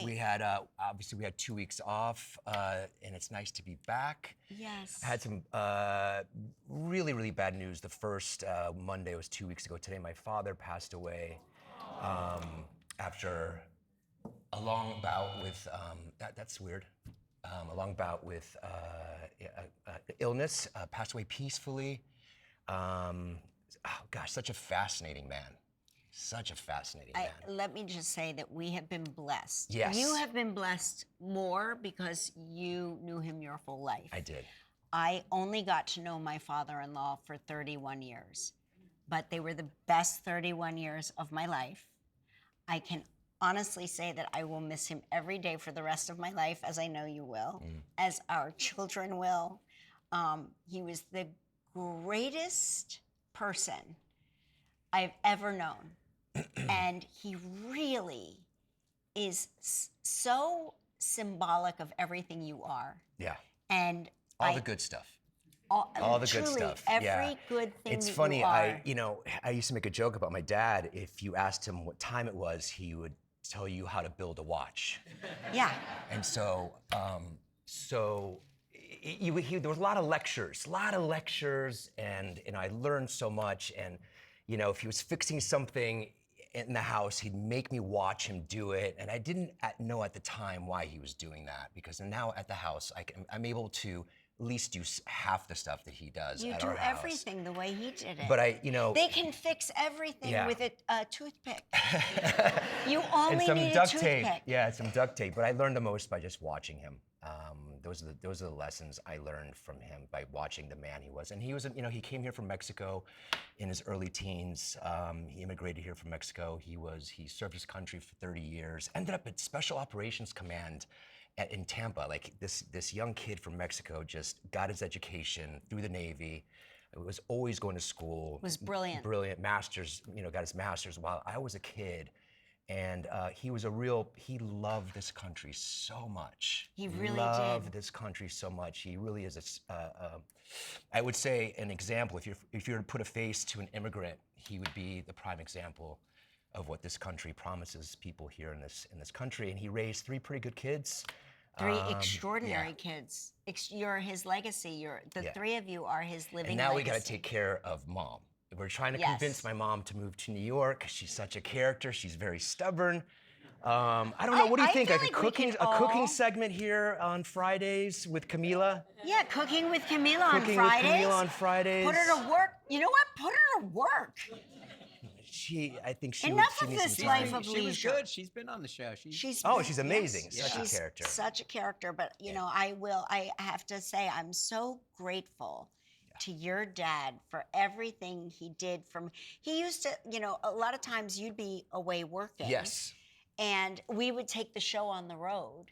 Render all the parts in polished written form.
We had, obviously we had 2 weeks off, and it's nice to be back. Yes. I had some really, really bad news. The first Monday was 2 weeks ago. Today, my father passed away after a long bout with, that's weird, a long bout with illness, passed away peacefully. Oh gosh, such a fascinating man. Such a fascinating man. Let me just say that we have been blessed. Yes. You have been blessed more because you knew him your full life. I did. I only got to know my father-in-law for 31 years, but they were the best 31 years of my life. I can honestly say that I will miss him every day for the rest of my life, as I know you will, as our children will. He was the greatest person I've ever known. And he really is so symbolic of everything you are. Yeah. And all the good stuff. All the truly, good stuff. Every good thing it's that funny, you are. I used to make a joke about my dad. If you asked him what time it was, he would tell you how to build a watch. Yeah. And so, there was a lot of lectures, and I learned so much. And if he was fixing something in the house, he'd make me watch him do it. And I didn't know at the time why he was doing that, because now at the house, I'm able to at least do half the stuff that he does at our house. You do everything the way he did it. But they can fix everything with a toothpick. You and only some need duct a tape. toothpick. Yeah, some duct tape. But I learned the most by just watching him. Those are the lessons I learned from him by watching the man he was. And he was, he came here from Mexico in his early teens. He immigrated here from Mexico. He served his country for 30 years. Ended up at Special Operations Command in Tampa. Like this young kid from Mexico just got his education through the Navy. Was always going to school. Was brilliant. Brilliant. Masters. Got his master's while I was a kid. And he loved this country so much. He really loved did. this country so much. He really is I would say an example. If you were to put a face to an immigrant, he would be the prime example of what this country promises people here in this country. And he raised 3 pretty good kids. 3 extraordinary kids. You're his legacy. The 3 of you are his living And now legacy. we got to take care of Mom. We're trying to convince my mom to move to New York. She's such a character. She's very stubborn. I don't know. What do you think? Like a cooking segment here on Fridays with Camila? Yeah, cooking with Camila on Fridays. Cooking with Camila on Fridays. Put her to work. You know what? Put her to work. I think she Enough would, of she this needs life some of time. leisure. She was good. She's been on the show. She's amazing. Yes. Such a character. Such a character. But I have to say, I'm so grateful to your dad for everything he did. He used to, a lot of times you'd be away working. Yes. And we would take the show on the road.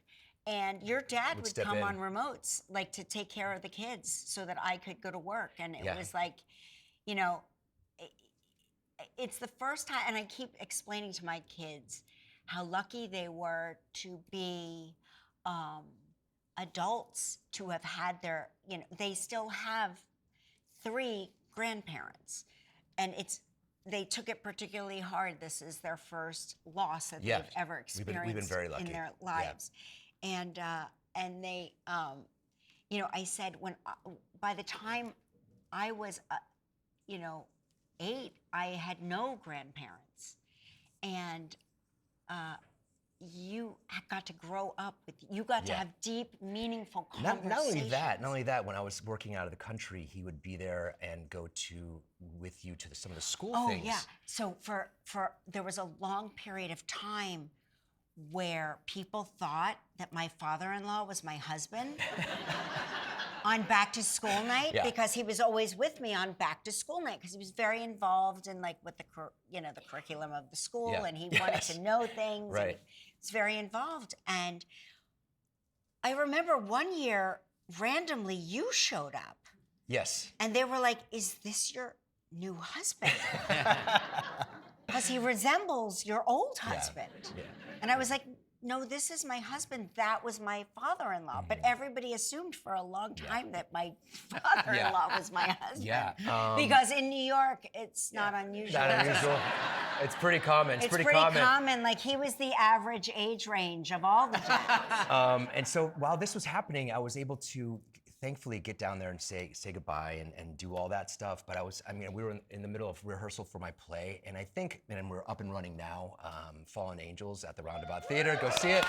And your dad would come on remotes, like to take care of the kids so that I could go to work. And it was like, it's the first time, and I keep explaining to my kids how lucky they were to be adults, to have had their, they still have 3 grandparents. And they took it particularly hard. This is their first loss that they've ever experienced we've been very lucky. In their lives. Yeah. And they, I said, by the time I was, 8, I had no grandparents. And you got to grow up you got to have deep, meaningful conversations. Not only that, when I was working out of the country, he would be there and go with you to some of the school things. Oh yeah. So there was a long period of time where people thought that my father-in-law was my husband on back to school night, because he was always with me on back to school night, because he was very involved in with the curriculum of the school, and he wanted to know things. Right. And he's very involved. And I remember one year randomly you showed up. Yes. And they were like, "Is this your new husband?" Because he resembles your old husband. Yeah. And I was like, no, this is my husband. That was my father-in-law. But everybody assumed for a long time that my father-in-law was my husband. Yeah. Because in New York, it's not unusual. Not unusual. It's pretty common. It's pretty common. Like, he was the average age range of all the jazz. And so while this was happening, I was able to thankfully get down there and say goodbye and do all that stuff. But we were in the middle of rehearsal for my play, and I think, and we're up and running now, Fallen Angels at the Roundabout Theater. Go see it.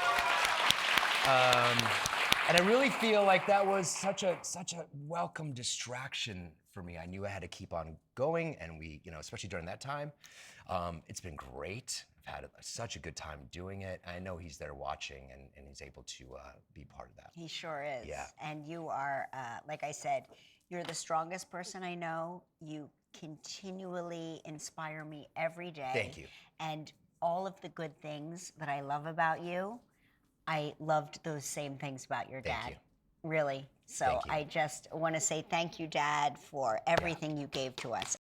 And I really feel like that was such a welcome distraction for me. I knew I had to keep on going, and we, especially during that time, it's been great. I've had such a good time doing it. I know he's there watching, and he's able to be part of that. He sure is. Yeah. And you are, like I said, you're the strongest person I know. You continually inspire me every day. Thank you. And all of the good things that I love about you, I loved those same things about your dad. Thank you. Really. So Thank you. I just want to say thank you, Dad, for everything you gave to us.